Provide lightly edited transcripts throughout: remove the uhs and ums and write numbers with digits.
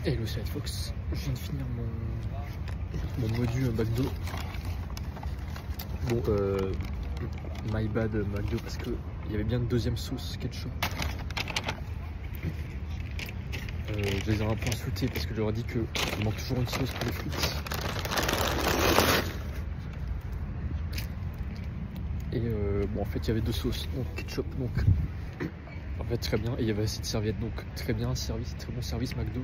Hello, c'est Fox. Je viens de finir mon module McDo. Bon, my bad McDo parce que il y avait bien une deuxième sauce ketchup. Je les ai un peu insultés parce que je leur ai dit qu'il manque toujours une sauce pour les frites. Et bon, en fait, il y avait deux sauces, donc ketchup, donc en fait très bien. Et il y avait assez de serviettes, donc très bien service, très bon service McDo.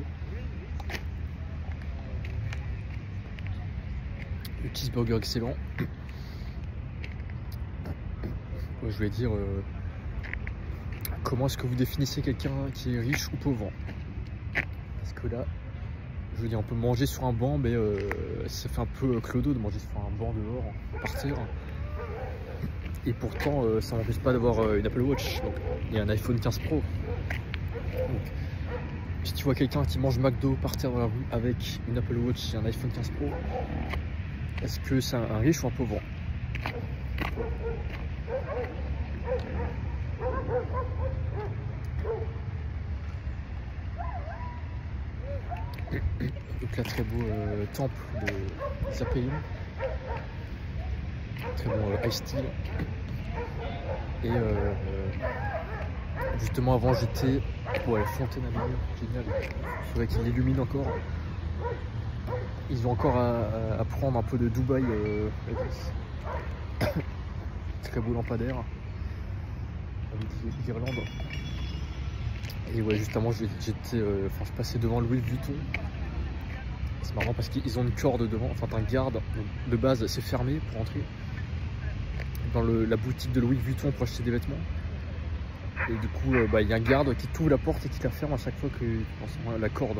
Le cheeseburger excellent. Je voulais dire, comment est-ce que vous définissez quelqu'un qui est riche ou pauvre? Parce que là, je veux dire, on peut manger sur un banc, mais ça fait un peu clodo de manger sur un banc dehors, par terre. Et pourtant, ça m'empêche pas d'avoir une Apple Watch donc, et un iPhone 15 Pro. Donc, si tu vois quelqu'un qui mange McDo par terre dans la rue avec une Apple Watch et un iPhone 15 Pro, est-ce que c'est un riche ou un pauvre? Donc là, très beau temple de Zapéon. Très bon ice tea. Et justement avant j'étais pour la fontaine à lumière, génial. Il faudrait qu'ils l'illuminent encore. Ils ont encore à prendre un peu de Dubaï. Très beau lampadaire avec des guirlandes. Et ouais, justement j'étais, je passais devant Louis Vuitton. C'est marrant parce qu'ils ont une corde devant, enfin un garde. Donc, de base c'est fermé pour entrer dans la boutique de Louis Vuitton pour acheter des vêtements. Et du coup, il y a un garde qui t'ouvre la porte et qui la ferme à chaque fois que la corde,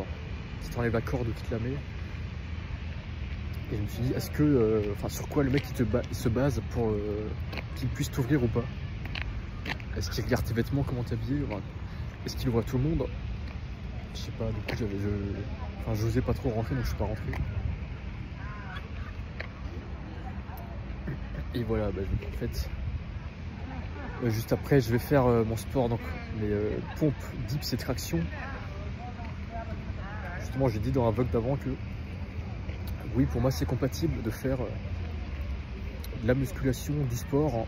qui t'enlève la corde ou qui te la met. Et je me suis dit, est-ce que, sur quoi le mec il se base pour qu'il puisse t'ouvrir ou pas? Est-ce qu'il regarde tes vêtements, comment t'es habillé? Est-ce qu'il ouvre à tout le monde? Je sais pas, du coup j'osais pas trop rentrer, donc je suis pas rentré. Et voilà, en fait, juste après, je vais faire mon sport, donc les pompes, dips et tractions. Justement, j'ai dit dans un vlog d'avant que oui, pour moi, c'est compatible de faire de la musculation, du sport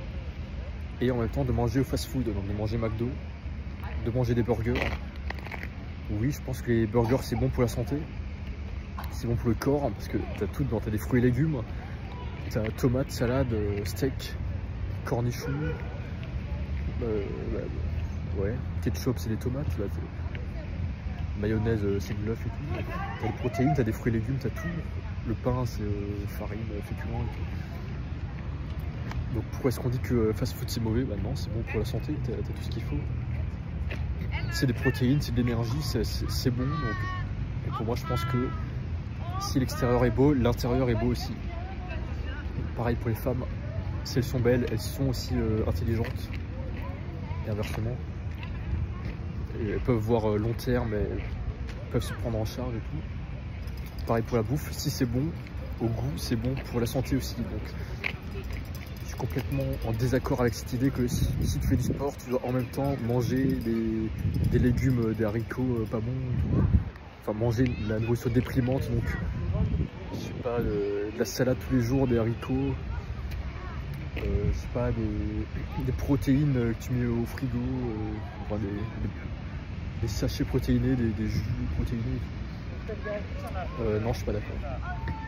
et en même temps de manger au fast-food, donc de manger McDo, de manger des burgers. Oui, je pense que les burgers, c'est bon pour la santé, c'est bon pour le corps, parce que tu as tout dedans, tu as des fruits et légumes. T'as tomates, salade, steak, cornichons, ouais, ketchup c'est des tomates, là, mayonnaise c'est de l'œuf et tout. T'as des protéines, t'as des fruits et légumes, t'as tout. Le pain c'est farine, féculents et tout. Donc pourquoi est-ce qu'on dit que fast food c'est mauvais? Bah non, c'est bon pour la santé, t'as tout ce qu'il faut. C'est des protéines, c'est de l'énergie, c'est bon. Donc, et pour moi je pense que si l'extérieur est beau, l'intérieur est beau aussi. Pareil pour les femmes, si elles sont belles, elles sont aussi intelligentes. Et inversement. Et elles peuvent voir long terme, elles peuvent se prendre en charge et tout. Pareil pour la bouffe, si c'est bon, au goût, c'est bon pour la santé aussi. Donc je suis complètement en désaccord avec cette idée que si tu fais du sport, tu dois en même temps manger des légumes, des haricots pas bons. Enfin manger de la nourriture déprimante, donc je sais pas, de la salade tous les jours, des haricots, je sais pas, des protéines que tu mets au frigo, des sachets protéinés, des jus protéinés et tout. Non, je suis pas d'accord.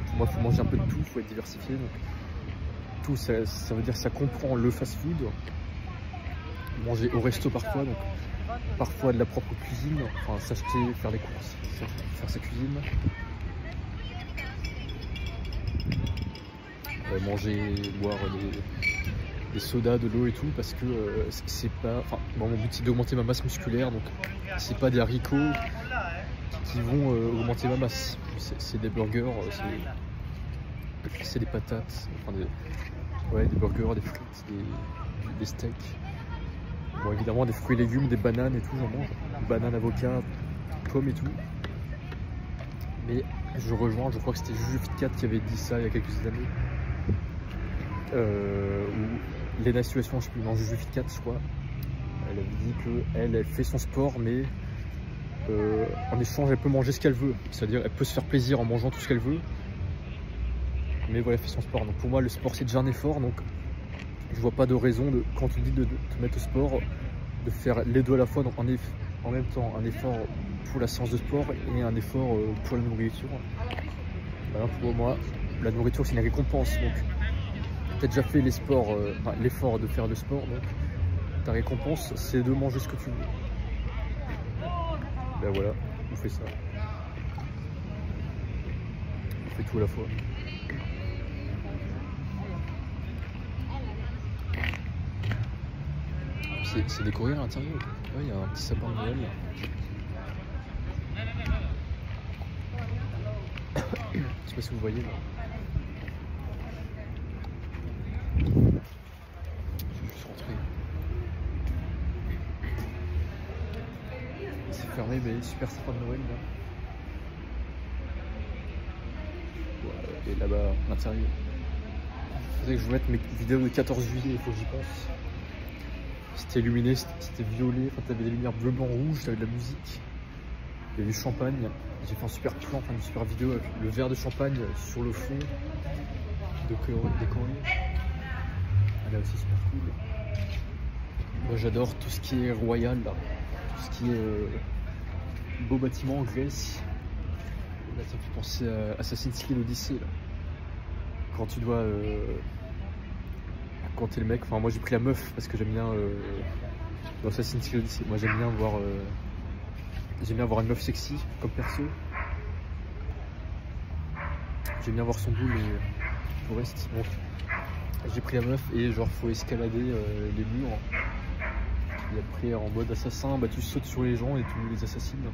Pour moi, il faut manger un peu de tout, il faut être diversifié. Donc, tout, ça veut dire que ça comprend le fast-food, manger au resto parfois, donc parfois de la propre cuisine, enfin s'acheter, faire les courses, faire sa cuisine. Manger, boire des sodas, de l'eau et tout, parce que c'est pas. Enfin, bon, mon but c'est d'augmenter ma masse musculaire, donc c'est pas des haricots qui vont augmenter ma masse. C'est des burgers, c'est des patates, enfin des burgers, des frites, des steaks. Bon, évidemment, des fruits et légumes, des bananes et tout, j'en mange. Bananes, avocats, pommes et tout. Mais je rejoins, je crois que c'était Juju Fitcat qui avait dit ça il y a quelques années. Ou Lena Situation, je sais plus, non, Juju Fitcat, je crois. Elle avait dit qu'elle fait son sport, mais en échange, elle peut manger ce qu'elle veut. C'est-à-dire, elle peut se faire plaisir en mangeant tout ce qu'elle veut. Mais voilà, elle fait son sport. Donc pour moi, le sport, c'est déjà un effort. Donc je vois pas de raison, quand tu dis de te mettre au sport, de faire les deux à la fois. Donc en même temps, un effort pour la séance de sport et un effort pour la nourriture. Voilà, pour moi, la nourriture, c'est une récompense. Donc tu as déjà fait l'effort de faire le sport. Donc ta récompense, c'est de manger ce que tu veux. Ben voilà, on fait ça. On fait tout à la fois. C'est décoré à l'intérieur. Ouais, il y a un petit sapin de Noël. Je sais pas si vous voyez là. Je vais juste rentrer. C'est fermé, mais super sapin de Noël là. Ouais, et là-bas, à l'intérieur. Il faudrait que je vous mette mes vidéos de 14 juillet, il faut que j'y pense. C'était illuminé, c'était violet, enfin, t'avais des lumières bleu, blanc, rouge, t'avais de la musique, il y avait du champagne. J'ai fait un super plan, enfin une super vidéo avec le verre de champagne sur le fond décoré. Elle est aussi super cool. Moi j'adore tout ce qui est royal, là. Tout ce qui est beau bâtiment en Grèce. Là ça me fait penser à Assassin's Creed Odyssey. Là. Quand tu dois... quand t'es le mec, enfin moi j'ai pris la meuf parce que j'aime bien dans Assassin's Creed Odyssey. Moi j'aime bien voir une meuf sexy comme perso. J'aime bien voir son boule et le reste. Donc j'ai pris la meuf et genre faut escalader les murs. Et après en mode assassin, bah tu sautes sur les gens et tu les assassines.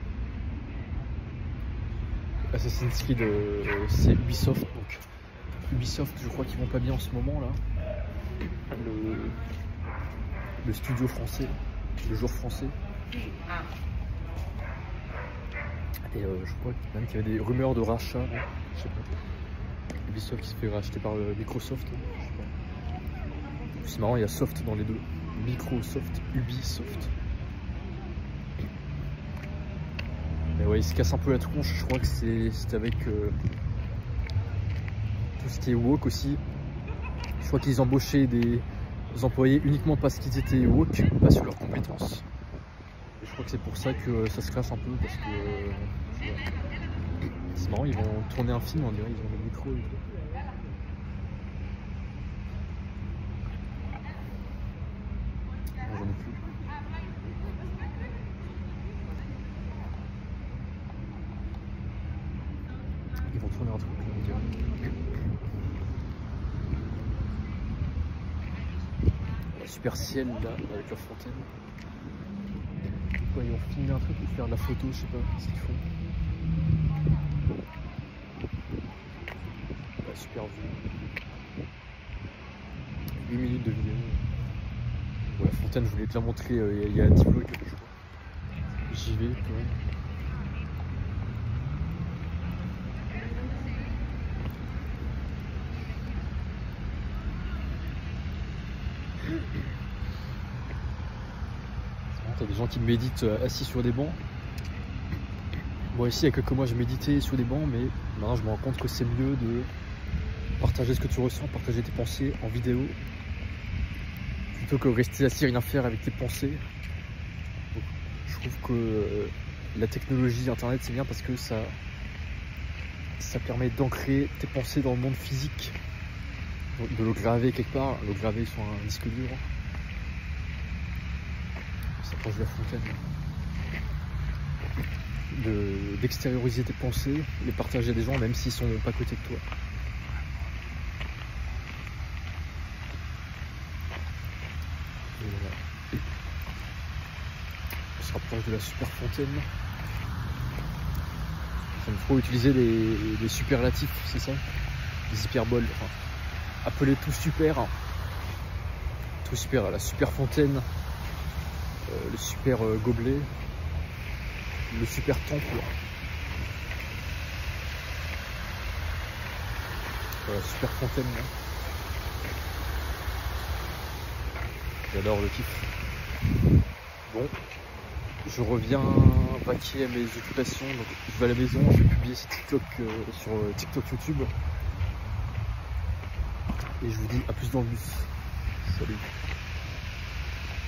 Assassin's Creed c'est Ubisoft, donc Ubisoft je crois qu'ils vont pas bien en ce moment là. Le studio français, le jour français. Et je crois même qu'il y avait des rumeurs de rachat, hein, je sais pas. Ubisoft qui se fait racheter par Microsoft. C'est marrant, il y a soft dans les deux. Microsoft, Ubisoft. Mais ouais, il se casse un peu la tronche, je crois que c'est avec tout ce qui est woke aussi. Je crois qu'ils embauchaient des employés uniquement parce qu'ils étaient woke, pas sur leurs compétences. Et je crois que c'est pour ça que ça se casse un peu, parce que c'est marrant, ils vont tourner un film, on dirait, ils ont des micros et tout. J'en ai plus. Ils vont tourner un truc, on dirait. Super ciel là, avec leur fontaine. Ouais, ils vont filmer un truc ou faire de la photo, je sais pas ce qu'ils font. Ouais, super vue. 8 minutes de vidéo. Ouais, la fontaine, je voulais te la montrer il y a 10 vlogs, je crois. J'y vais quand même. T'as des gens qui méditent assis sur des bancs. Bon, ici, il y a quelques mois, je méditais sur des bancs, mais maintenant, je me rends compte que c'est mieux de partager ce que tu ressens, partager tes pensées en vidéo, plutôt que rester assis rien faire avec tes pensées. Donc, je trouve que la technologie Internet, c'est bien parce que ça permet d'ancrer tes pensées dans le monde physique, de le graver quelque part, le graver sur un disque dur. De la fontaine, d'extérioriser tes pensées, les partager à des gens même s'ils sont pas à côté de toi. Et voilà. On se rapproche de la super fontaine. J'aime trop utiliser les superlatifs, c'est ça, les hyperboles, enfin, appeler tout super, hein. Tout super, la super fontaine. Le super gobelet, le super temple. Voilà, super fontaine. J'adore le kiff. Bon, je reviens vaquer à mes occupations. Donc je vais à la maison, je vais publier sur TikTok, YouTube. Et je vous dis à plus dans le bus. Salut.